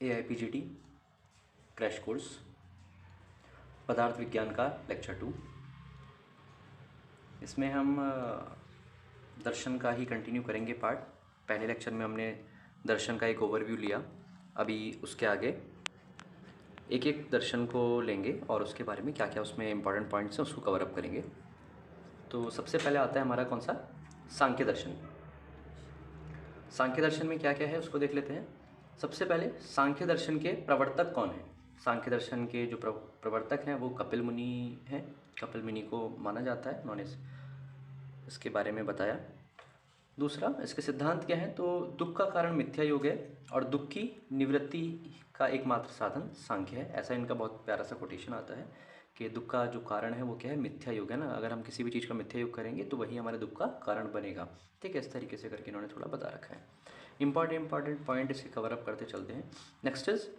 AIPGT crash course पदार्थ विज्ञान का लेक्चर 2। इसमें हम दर्शन का ही कंटिन्यू करेंगे पार्ट। पहले लेक्चर में हमने दर्शन का एक ओवरव्यू लिया, अभी उसके आगे एक एक दर्शन को लेंगे और उसके बारे में क्या क्या उसमें इंपॉर्टेंट पॉइंट्स हैं उसको कवर अप करेंगे। तो सबसे पहले आता है हमारा कौन सा, सांख्य दर्शन। सांख्य दर्शन में क्या क्या है उसको देख लेते हैं। सबसे पहले सांख्य दर्शन के प्रवर्तक कौन हैं। सांख्य दर्शन के जो प्रवर्तक हैं वो कपिल मुनि हैं। कपिल मुनि को माना जाता है, उन्होंने इसके बारे में बताया। दूसरा, इसके सिद्धांत क्या है, तो दुख का कारण मिथ्या योग है और दुख की निवृत्ति का एकमात्र साधन सांख्य है। ऐसा इनका बहुत प्यारा सा कोटेशन आता है कि दुख का जो कारण है वो क्या है, मिथ्या योग है ना। अगर हम किसी भी चीज़ का मिथ्या योग करेंगे तो वही हमारे दुख का कारण बनेगा। ठीक है, इस तरीके से करके इन्होंने थोड़ा बता रखा है। इंपॉर्टेंट पॉइंट इसे कवर अप करते चलते हैं। नेक्स्ट इज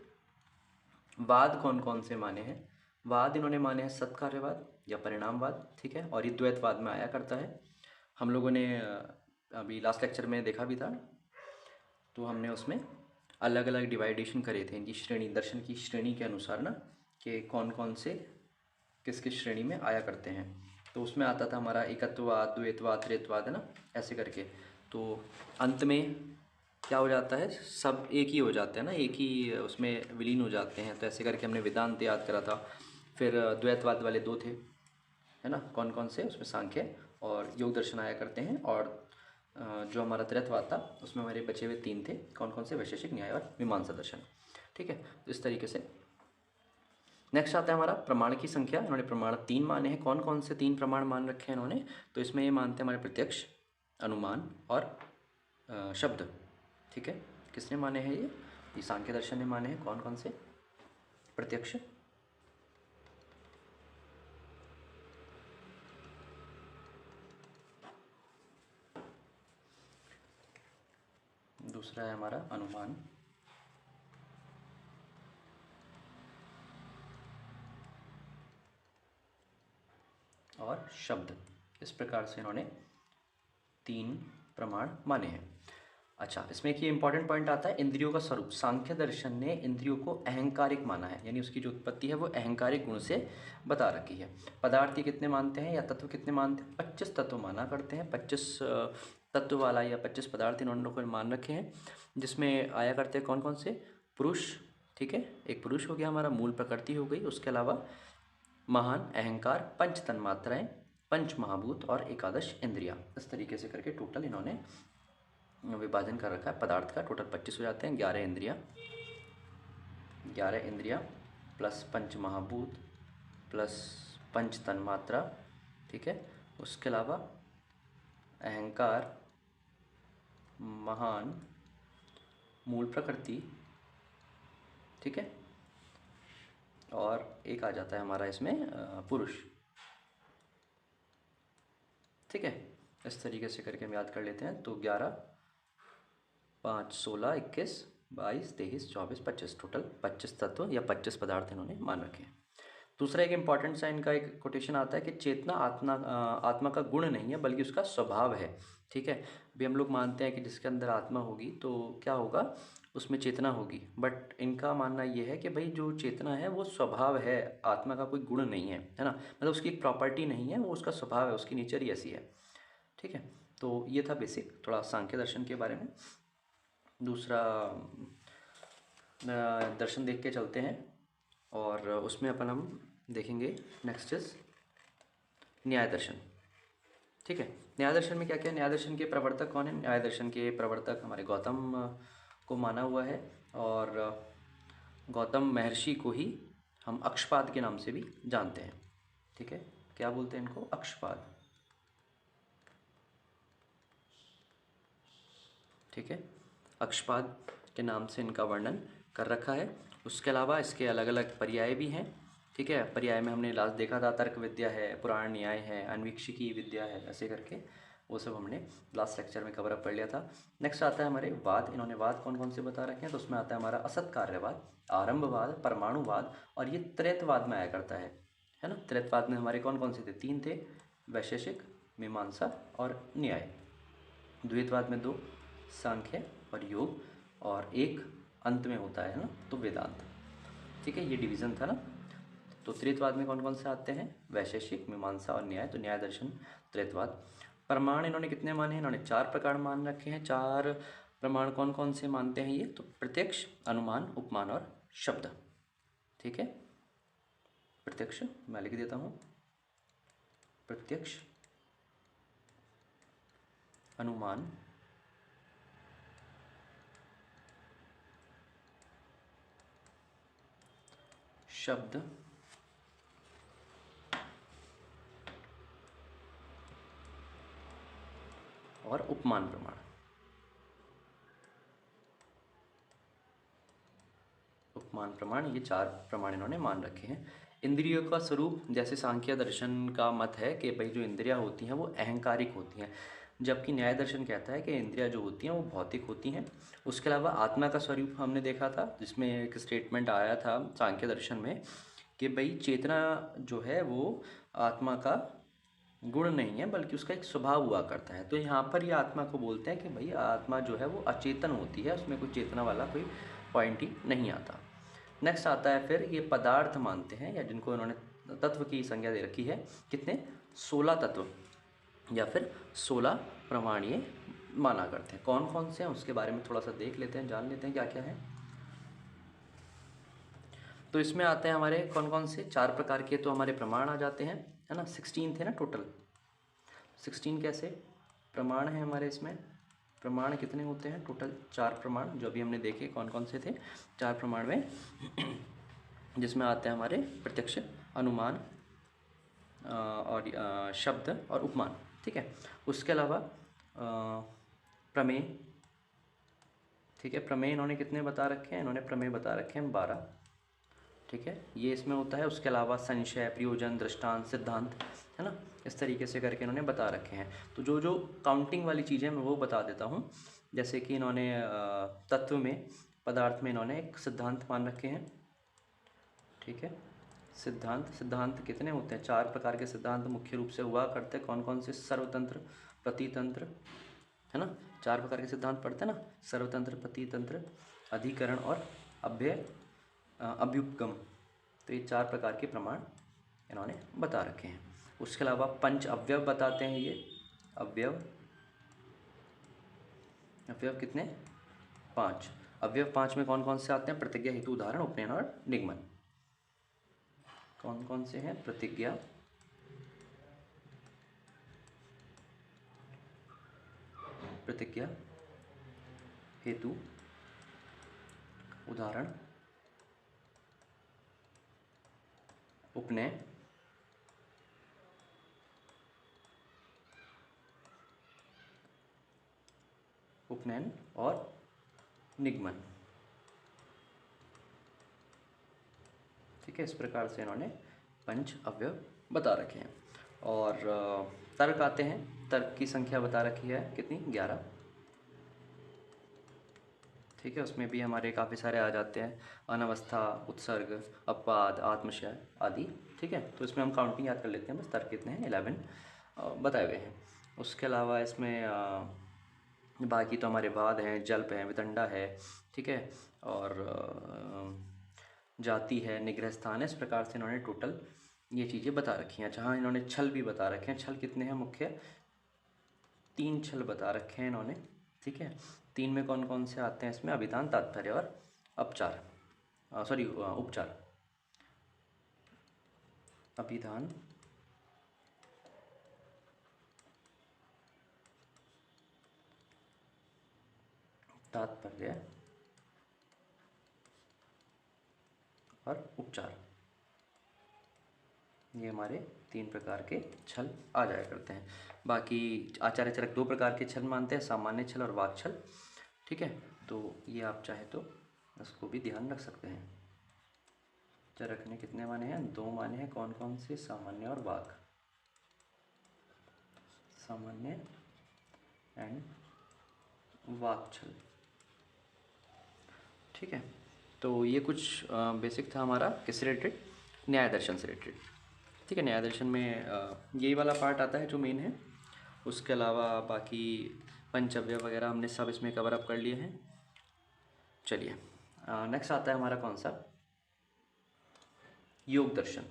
वाद कौन कौन से माने हैं। वाद इन्होंने माने हैं सत्कार्यवाद या परिणामवाद, ठीक है, और ये द्वैतवाद में आया करता है। हम लोगों ने अभी लास्ट लेक्चर में देखा भी था, तो हमने उसमें अलग अलग डिवाइडेशन करे थे इनकी श्रेणी, दर्शन की श्रेणी के अनुसार ना, कि कौन कौन से किस किस श्रेणी में आया करते हैं। तो उसमें आता था हमारा एकत्ववाद, द्वैतवाद, त्रैतवाद, है ना, ऐसे करके। तो अंत में क्या हो जाता है, सब एक ही हो जाते हैं ना, एक ही उसमें विलीन हो जाते हैं। तो ऐसे करके हमने वेदांत याद करा था। फिर द्वैतवाद वाले दो थे, है ना, कौन कौन से, उसमें सांख्य और योग दर्शन आया करते हैं। और जो हमारा त्रैतवाद था उसमें हमारे बचे हुए तीन थे, कौन कौन से, वैशेषिक, न्याय और मीमांसा दर्शन। ठीक है, तो इस तरीके से नेक्स्ट आता है हमारा प्रमाण की संख्या। इन्होंने प्रमाण तीन माने हैं। कौन कौन से तीन प्रमाण मान रखे हैं इन्होंने, तो इसमें ये मानते हैं हमारे प्रत्यक्ष, अनुमान और शब्द। ठीक है, किसने माने हैं ये सांख्य दर्शन ने माने हैं। कौन कौन से, प्रत्यक्ष, दूसरा है हमारा अनुमान, और शब्द। इस प्रकार से इन्होंने तीन प्रमाण माने हैं। अच्छा, इसमें एक ये इंपॉर्टेंट पॉइंट आता है इंद्रियों का स्वरूप। सांख्य दर्शन ने इंद्रियों को अहंकारिक माना है, यानी उसकी जो उत्पत्ति है वो अहंकारिक गुण से बता रखी है। पदार्थ ये कितने मानते हैं या तत्व कितने मानते हैं, 25 तत्व माना करते हैं। 25 तत्व वाला या 25 पदार्थ इन्होंने लोगों ने मान रखे हैं, जिसमें आया करते हैं कौन कौन से, पुरुष, ठीक है, एक पुरुष हो गया हमारा, मूल प्रकृति हो गई, उसके अलावा महान, अहंकार, पंच तन्मात्राएं, पंच महाभूत और एकादश इंद्रिया। इस तरीके से करके टोटल इन्होंने विभाजन कर रखा है पदार्थ का। टोटल 25 हो जाते हैं। 11 इंद्रिया प्लस पंच महाभूत प्लस पंच तन्मात्रा, ठीक है, उसके अलावा अहंकार, महान, मूल प्रकृति, ठीक है, और एक आ जाता है हमारा इसमें पुरुष। ठीक है, इस तरीके से करके हम याद कर लेते हैं। तो 11, 5, 16, 21, 22, 23, 24, 25, टोटल 25 तत्व या 25 पदार्थ इन्होंने मान रखे हैं। दूसरा एक इंपॉर्टेंट सा इनका एक कोटेशन आता है कि चेतना आत्मा का गुण नहीं है बल्कि उसका स्वभाव है। ठीक है, अभी हम लोग मानते हैं कि जिसके अंदर आत्मा होगी तो क्या होगा, उसमें चेतना होगी, बट इनका मानना ये है कि भाई जो चेतना है वो स्वभाव है, आत्मा का कोई गुण नहीं है ना, मतलब उसकी एक प्रॉपर्टी नहीं है, वो उसका स्वभाव है, उसकी नेचर ही ऐसी है। ठीक है, तो ये था बेसिक थोड़ा सांख्य दर्शन के बारे में। दूसरा दर्शन देख के चलते हैं और उसमें अपन हम देखेंगे नेक्स्ट इज न्याय दर्शन। ठीक है, न्याय दर्शन में क्या क्या है, न्याय दर्शन के प्रवर्तक कौन है। न्याय दर्शन के प्रवर्तक हमारे गौतम को माना हुआ है, और गौतम महर्षि को ही हम अक्षपाद के नाम से भी जानते हैं। ठीक है, क्या बोलते हैं इनको, अक्षपाद। ठीक है, अक्षपाद के नाम से इनका वर्णन कर रखा है। उसके अलावा इसके अलग अलग पर्याय भी हैं। ठीक है, पर्याय में हमने लास्ट देखा था तर्क विद्या है, पुराण न्याय है, अन्वीक्षिकी विद्या है, ऐसे करके वो सब हमने लास्ट लेक्चर में कवर अप कर लिया था। नेक्स्ट आता है हमारे वाद। इन्होंने वाद कौन कौन से बता रखे हैं, तो उसमें आता है हमारा असत कार्यवाद, आरंभवाद, परमाणुवाद, और ये त्रैतवाद में आया करता है ना। त्रैतवाद में हमारे कौन कौन से थे, तीन थे, वैशेषिक, मीमांसा और न्याय। द्वैतवाद में दो, सांख्य और योग, और एक अंत में होता है ना, तो वेदांत। ठीक है, ये डिवीज़न था ना। तो त्रैतवाद में कौन कौन से आते हैं? वैशेषिक, मीमांसा और न्याय। तो न्याय दर्शन त्रैतवाद। प्रमाण इन्होंने कितने माने हैं? इन्होंने 4 प्रकार मान रखे हैं। 4 प्रमाण कौन कौन से मानते हैं ये? तो प्रत्यक्ष, अनुमान, उपमान और शब्द। ठीक है, प्रत्यक्ष मैं लिख देता हूँ, प्रत्यक्ष, अनुमान, शब्द और उपमान प्रमाण। उपमान प्रमाण, ये 4 प्रमाण इन्होंने मान रखे हैं। इंद्रियों का स्वरूप, जैसे सांख्य दर्शन का मत है कि भाई जो इंद्रियां होती हैं वो अहंकारिक होती हैं, जबकि न्याय दर्शन कहता है कि इंद्रियां जो होती हैं वो भौतिक होती हैं। उसके अलावा आत्मा का स्वरूप हमने देखा था, जिसमें एक स्टेटमेंट आया था सांख्य दर्शन में कि भाई चेतना जो है वो आत्मा का गुण नहीं है, बल्कि उसका एक स्वभाव हुआ करता है। तो यहाँ पर ये आत्मा को बोलते हैं कि भाई आत्मा जो है वो अचेतन होती है, उसमें कोई चेतना वाला कोई पॉइंट ही नहीं आता। नेक्स्ट आता है फिर ये पदार्थ मानते हैं, या जिनको इन्होंने तत्व की संज्ञा दे रखी है, कितने? 16 तत्व या फिर 16 प्रमाण ये माना करते हैं। कौन कौन से हैं उसके बारे में थोड़ा सा देख लेते हैं, जान लेते हैं क्या क्या है। तो इसमें आते हैं हमारे कौन कौन से 4 प्रकार के तो हमारे प्रमाण आ जाते हैं, है ना। 16 थे ना टोटल, 16 कैसे प्रमाण हैं हमारे इसमें। प्रमाण कितने होते हैं टोटल? 4 प्रमाण, जो अभी हमने देखे कौन कौन से थे 4 प्रमाण में, जिसमें आते हैं हमारे प्रत्यक्ष, अनुमान और शब्द और उपमान। ठीक है, उसके अलावा प्रमेय। ठीक है, प्रमेय इन्होंने कितने बता रखे हैं? इन्होंने प्रमेय बता रखे हैं 12। ठीक है, ये इसमें होता है। उसके अलावा संशय, प्रयोजन, दृष्टांत, सिद्धांत, है ना, इस तरीके से करके इन्होंने बता रखे हैं। तो जो जो काउंटिंग वाली चीज़ें मैं वो बता देता हूँ। जैसे कि इन्होंने तत्व में, पदार्थ में इन्होंने एक सिद्धांत मान रखे हैं। ठीक है, सिद्धांत, सिद्धांत कितने होते हैं? 4 प्रकार के सिद्धांत मुख्य रूप से हुआ करते हैं। कौन कौन से? सर्वतंत्र, प्रतितंत्र, है ना। 4 प्रकार के सिद्धांत पढ़ते हैं ना, सर्वतंत्र, प्रतितंत्र, अधिकरण और अभ्युपगम। तो ये 4 प्रकार के प्रमाण इन्होंने बता रखे हैं। उसके अलावा पंच अवयव बताते हैं ये। अवयव, अवयव कितने? 5। अवयव 5 में कौन कौन से आते हैं? प्रतिज्ञा, हेतु, उदाहरण, उपनयन और निगमन। कौन कौन से हैं? प्रतिज्ञा, प्रतिज्ञा, हेतु, उदाहरण, उपनयन, उपनयन और निगमन। ठीक है, इस प्रकार से इन्होंने पंच अवयव बता रखे हैं। और तर्क आते हैं। तर्क की संख्या बता रखी है कितनी? 11। ठीक है, उसमें भी हमारे काफ़ी सारे आ जाते हैं, अनवस्था, उत्सर्ग, अपवाद, आत्मशय आदि। ठीक है, तो इसमें हम काउंटिंग याद कर लेते हैं, बस तर्क कितने हैं? 11 बताए हुए हैं। उसके अलावा इसमें बाकी तो हमारे वाद हैं, जल्प हैं, वितंडा है। ठीक है, और जाति है, निग्रह स्थान है। इस प्रकार से इन्होंने टोटल ये चीज़ें बता रखी हैं। जहाँ इन्होंने छल भी बता रखे हैं। छल कितने हैं? मुख्य 3 छल बता रखे हैं इन्होंने। ठीक है, 3 में कौन कौन से आते हैं इसमें? अभिधान, तात्पर्य और उपचार, उपचार। अभिधान, तात्पर्य और उपचार, ये हमारे 3 प्रकार के छल आ जाया करते हैं। बाकी आचार्य चरक 2 प्रकार के छल मानते हैं, सामान्य छल और वाक छल। ठीक है, तो ये आप चाहे तो इसको भी ध्यान रख सकते हैं। चरक ने कितने माने हैं? 2 माने हैं। कौन कौन से? सामान्य और वाक, सामान्य एंड वाक छल। ठीक है, तो ये कुछ बेसिक था हमारा किससे रिलेटेड? न्याय दर्शन से रिलेटेड। ठीक है, न्याय दर्शन में यही वाला पार्ट आता है जो मेन है। उसके अलावा बाकी पंचअवयव वगैरह हमने सब इसमें कवर अप कर लिए हैं। चलिए नेक्स्ट आता है हमारा कौन सा, योग दर्शन।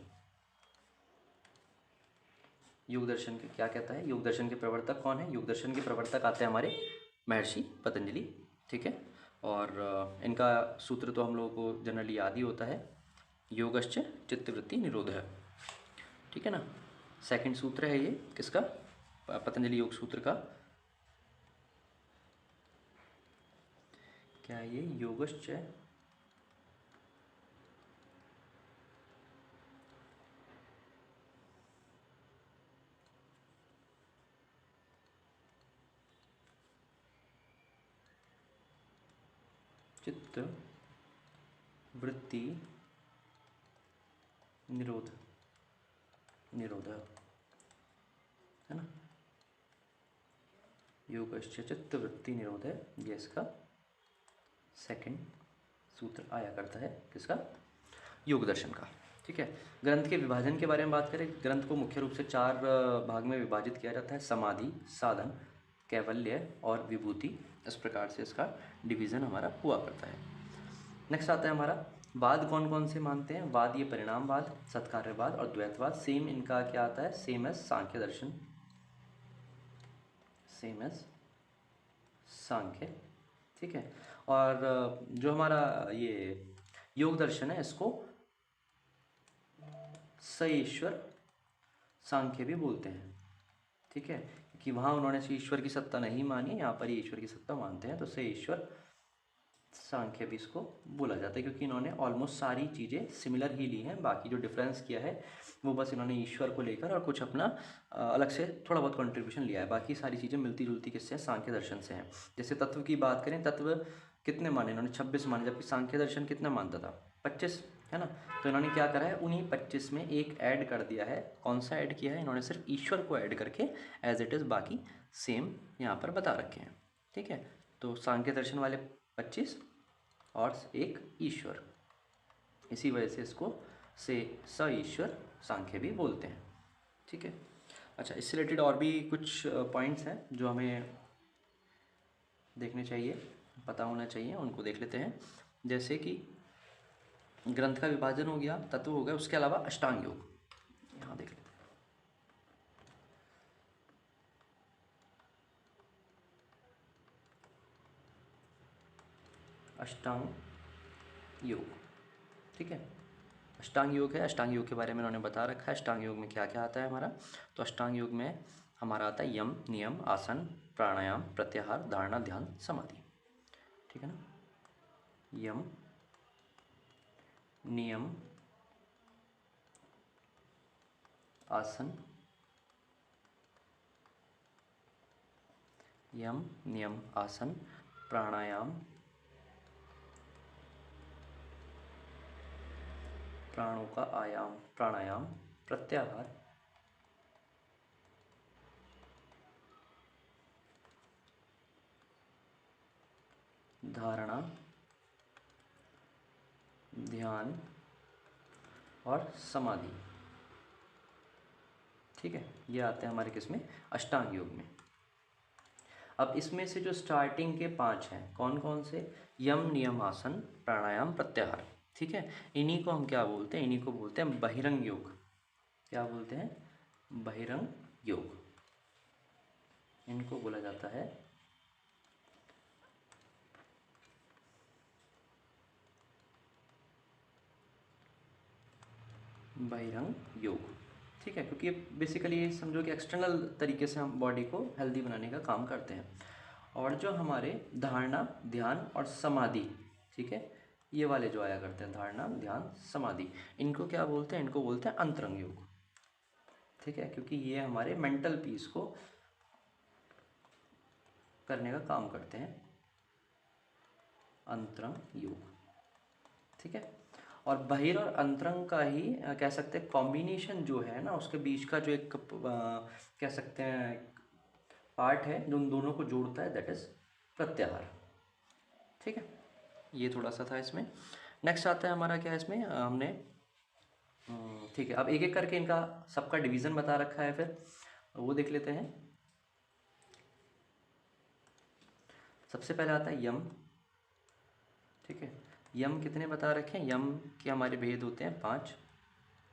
योग दर्शन के क्या कहता है, योग दर्शन के प्रवर्तक कौन है, योग दर्शन के प्रवर्तक आते हैं हमारे महर्षि पतंजलि, ठीक है। और इनका सूत्र तो हम लोगों को जनरली याद ही होता है, योगश्च चित्तवृत्ति निरोध है, ठीक है ना। सेकंड सूत्र है ये किसका, पतंजलि योग सूत्र का, क्या है ये, योगश्च चित्त वृत्ति निरोध, निरोध है ना, योगश्च चित्त वृत्ति निरोध है, ये इसका सेकंड सूत्र आया करता है किसका, योग दर्शन का, ठीक है। ग्रंथ के विभाजन के बारे में बात करें, ग्रंथ को मुख्य रूप से 4 भाग में विभाजित किया जाता है, समाधि, साधन, कैवल्य और विभूति, इस प्रकार से इसका डिवीज़न हमारा हुआ करता है। नेक्स्ट आता है हमारा वाद, कौन कौन से मानते हैं, वाद ये परिणामवाद, सत्कार्यवाद और द्वैतवाद। सेम इनका क्या आता है, सेम एज सांख्य दर्शन, सेम एज सांख्य, ठीक है। और जो हमारा ये योग दर्शन है इसको सईश्वर सांख्य भी बोलते हैं, ठीक है, कि वहाँ उन्होंने ईश्वर की सत्ता नहीं मानी, यहाँ पर ईश्वर की सत्ता मानते हैं, तो सईश्वर सांख्य भी इसको बोला जाता है, क्योंकि इन्होंने ऑलमोस्ट सारी चीज़ें सिमिलर ही ली हैं, बाकी जो डिफरेंस किया है वो बस इन्होंने ईश्वर को लेकर और कुछ अपना अलग से थोड़ा बहुत कंट्रीब्यूशन लिया है, बाकी सारी चीज़ें मिलती जुलती किससे हैं, सांख्य दर्शन से हैं। जैसे तत्व की बात करें, तत्व कितने माने इन्होंने, 26 माने, जबकि सांख्य दर्शन कितना मानता था, 25, है ना। तो इन्होंने क्या करा है, उन्हीं 25 में एक ऐड कर दिया है, कौन सा ऐड किया है इन्होंने, सिर्फ ईश्वर को ऐड करके एज इट इज़ बाकी सेम यहाँ पर बता रखे हैं, ठीक है। तो सांख्य दर्शन वाले 25 और एक ईश्वर, इसी वजह से इसको से स ईश्वर सांख्य भी बोलते हैं, ठीक है। अच्छा, इससे रिलेटेड और भी कुछ पॉइंट्स हैं जो हमें देखने चाहिए, पता होना चाहिए, उनको देख लेते हैं। जैसे कि ग्रंथ का विभाजन हो गया, तत्व हो गया, उसके अलावा अष्टांग योग, यहाँ देख लेते हैं। अष्टांग योग, ठीक है, अष्टांग योग है, अष्टांग योग के बारे में उन्होंने बता रखा है, अष्टांग योग में क्या क्या आता है हमारा। तो अष्टांग योग में हमारा आता है यम, नियम, आसन, प्राणायाम, प्रत्याहार, धारणा, ध्यान, समाधि, ठीक है ना। यम, नियम, आसन, यम, नियम, आसन, प्राणायाम, प्राणों का आयाम, प्राणायाम, प्रत्याहार, धारणा, ध्यान और समाधि, ठीक है। ये आते हैं हमारे किसमें, अष्टांग योग में। अब इसमें से जो स्टार्टिंग के 5 हैं, कौन कौन से, यम, नियम, आसन, प्राणायाम, प्रत्याहार, ठीक है, इन्हीं को हम क्या बोलते हैं, इन्हीं को बोलते हैं बहिरंग योग। क्या बोलते हैं, बहिरंग योग, इनको बोला जाता है बहिरंग योग, ठीक है। क्योंकि बेसिकली ये समझो कि एक्सटर्नल तरीके से हम बॉडी को हेल्दी बनाने का काम करते हैं। और जो हमारे धारणा, ध्यान और समाधि, ठीक है, ये वाले जो आया करते हैं, धारणा, ध्यान, समाधि, इनको क्या बोलते हैं, इनको बोलते हैं अंतरंग योग, ठीक है, क्योंकि ये हमारे मेंटल पीस को करने का काम करते हैं, अंतरंग योग, ठीक है। और बहिर और अंतरंग का ही कह सकते हैं कॉम्बिनेशन जो है ना, उसके बीच का जो एक कह सकते हैं पार्ट है जो उन दोनों को जोड़ता है, दैट इज प्रत्याहार, ठीक है। ये थोड़ा सा था इसमें। नेक्स्ट आता है हमारा क्या है इसमें, हमने ठीक है, अब एक एक करके इनका सबका डिवीज़न बता रखा है, फिर वो देख लेते हैं। सबसे पहले आता है यम, ठीक है, यम कितने बता रखे हैं? यम के हमारे भेद होते हैं 5,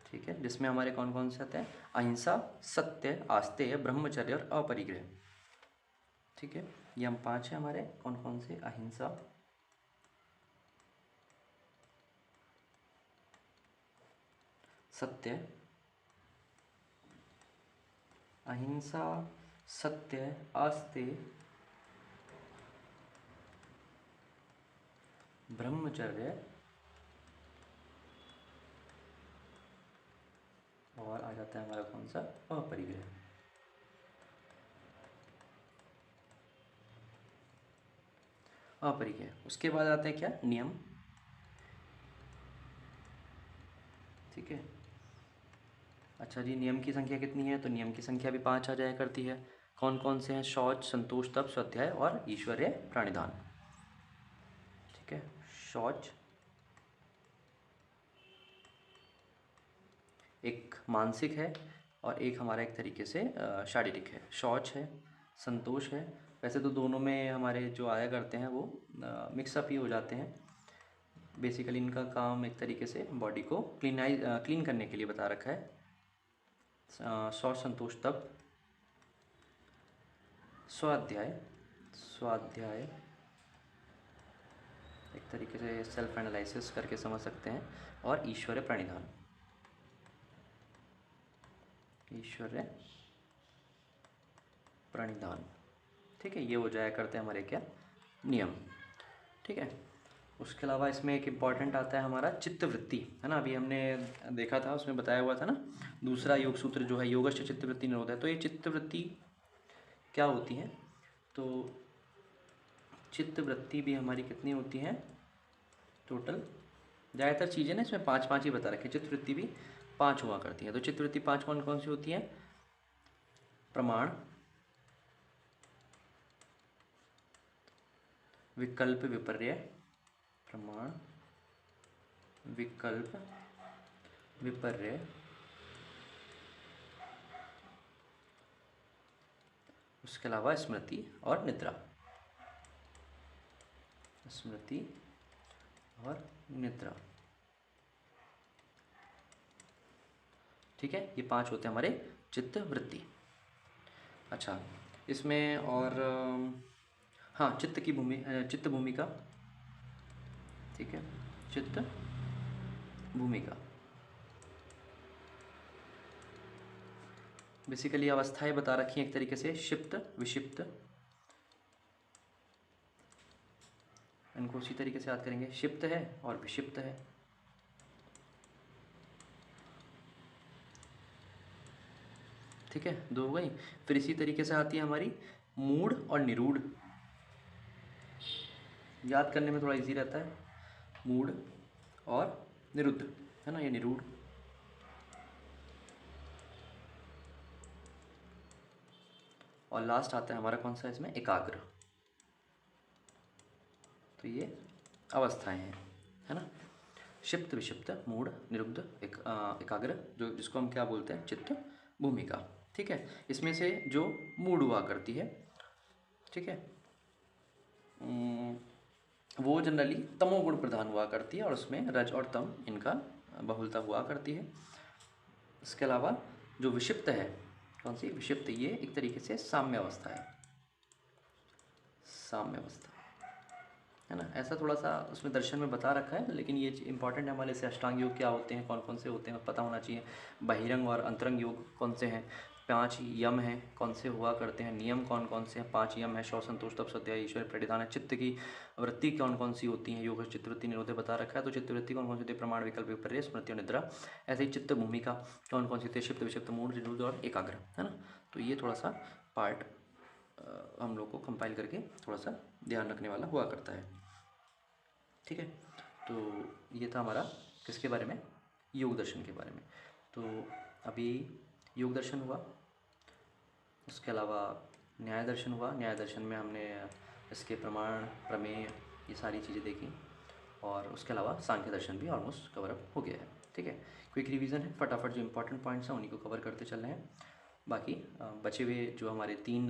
ठीक है, जिसमें हमारे कौन कौन से आते हैं? अहिंसा, सत्य, आस्तेय, ब्रह्मचर्य और अपरिग्रह, ठीक है। यम 5 है हमारे, कौन कौन से? अहिंसा, सत्य, अहिंसा, सत्य, आस्तेय, ब्रह्मचर्य और आ जाता है हमारा कौन सा? अपरिग्रह। अपरिग्रह, उसके बाद आते हैं क्या? नियम, ठीक है। अच्छा जी, नियम की संख्या कितनी है? तो नियम की संख्या भी 5 आ जाया करती है। कौन कौन से हैं? शौच, संतोष, तप, स्वाध्याय और ईश्वरीय प्राणिधान, ठीक है। शौच एक मानसिक है और एक हमारा एक तरीके से शारीरिक है। शौच है, संतोष है। वैसे तो दोनों में हमारे जो आया करते हैं वो मिक्सअप ही हो जाते हैं। बेसिकली इनका काम एक तरीके से बॉडी को क्लीन करने के लिए बता रखा है। शौच, संतोष, तप, स्वाध्याय, स्वाध्याय एक तरीके से सेल्फ एनालिसिस करके समझ सकते हैं, और ईश्वरीय प्रणिधान, ईश्वरीय प्रणिधान, ठीक है। ये हो जाया करते हैं हमारे क्या? नियम, ठीक है। उसके अलावा इसमें एक इम्पॉर्टेंट आता है हमारा चित्तवृत्ति, है ना। अभी हमने देखा था, उसमें बताया हुआ था ना, दूसरा योग सूत्र जो है योगश्च चित्तवृत्ति निरोध है। तो ये चित्तवृत्ति क्या होती है? तो चित्तवृत्ति भी हमारी कितनी होती है टोटल? ज़्यादातर चीज़ें ना इसमें 5 5 ही बता रखी है। चित्तवृत्ति भी 5 हुआ करती है। तो चित्तवृत्ति 5 कौन कौन सी होती है? प्रमाण, विकल्प, विपर्य, प्रमाण, विकल्प, विपर्य, उसके अलावा स्मृति और निद्रा, स्मृति और निद्रा, ठीक है। ये 5 होते हैं हमारे चित्तवृत्ति। अच्छा, इसमें और हाँ, चित्त की चित्त भूमिका, ठीक है, चित्त भूमिका। बेसिकली अवस्थाएं बता रखी हैं एक तरीके से, क्षिप्त, विक्षिप्त, इनको उसी तरीके से याद करेंगे। क्षिप्त है और विक्षिप्त है, ठीक है, 2 हो गई। फिर इसी तरीके से आती है हमारी मूढ़ और निरूढ़, याद करने में थोड़ा इजी रहता है। मूढ़ और निरुद्ध, है ना, ये निरूढ़। और लास्ट आता है हमारा कौन सा इसमें? एकाग्र। तो ये अवस्थाएं हैं, है ना, क्षिप्त, विक्षिप्त, मूढ़, निरुद्ध, एकाग्र, जो जिसको हम क्या बोलते हैं? चित्त भूमिका, ठीक है। इसमें से जो मूढ़ हुआ करती है, ठीक है, वो जनरली तमोगुण प्रधान हुआ करती है और उसमें रज और तम इनका बहुलता हुआ करती है। इसके अलावा जो विक्षिप्त है, कौन सी? विक्षिप्त, ये एक तरीके से साम्य अवस्था है, साम्य अवस्था, है ना। ऐसा थोड़ा सा उसमें दर्शन में बता रखा है, लेकिन ये इंपॉर्टेंट है हमारे से। अष्टांग योग क्या होते हैं, कौन कौन से होते हैं, पता होना चाहिए। बहिरंग और अंतरंग योग कौन से हैं, 5 यम हैं, कौन से हुआ करते हैं, नियम कौन कौन से हैं, 5 यम है, शौच, संतोष, तप, स्वाध्याय, ईश्वर प्रणिधान है। चित्त की वृत्ति कौन कौन सी होती हैं, योग चित्तवृत्ति निरोधे बता रखा है। तो चित्तवृत्ति कौन कौन सी होती है? प्रमाण, विकल्प, विपर्य, स्मृति और निद्रा। ऐसे ही चित्त भूमिका कौन कौन सी होती है? क्षिप्त, विक्षिप्त, मूढ़, निरुद्ध और एकाग्र, है ना। तो ये थोड़ा सा पार्ट हम लोग को कंपाइल करके थोड़ा सा ध्यान रखने वाला हुआ करता है, ठीक है। तो ये था हमारा किसके बारे में? योग दर्शन के बारे में। तो अभी योग दर्शन हुआ, उसके अलावा न्याय दर्शन हुआ। न्याय दर्शन में हमने इसके प्रमाण, प्रमेय, ये सारी चीज़ें देखी, और उसके अलावा सांख्य दर्शन भी ऑलमोस्ट कवर अप हो गया है, ठीक है। क्विक रिवीजन है, फटाफट जो इंपॉर्टेंट पॉइंट्स हैं उन्हीं को कवर करते चल रहे हैं। बाकी बचे हुए जो हमारे 3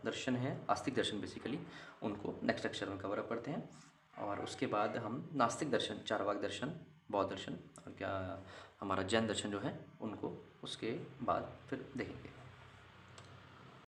दर्शन हैं, आस्तिक दर्शन बेसिकली, उनको नेक्स्ट लेक्चर में कवर अप करते हैं। और उसके बाद हम नास्तिक दर्शन, चारवाक दर्शन, बौद्ध दर्शन और क्या हमारा जैन दर्शन जो है उनको उसके बाद फिर देखेंगे।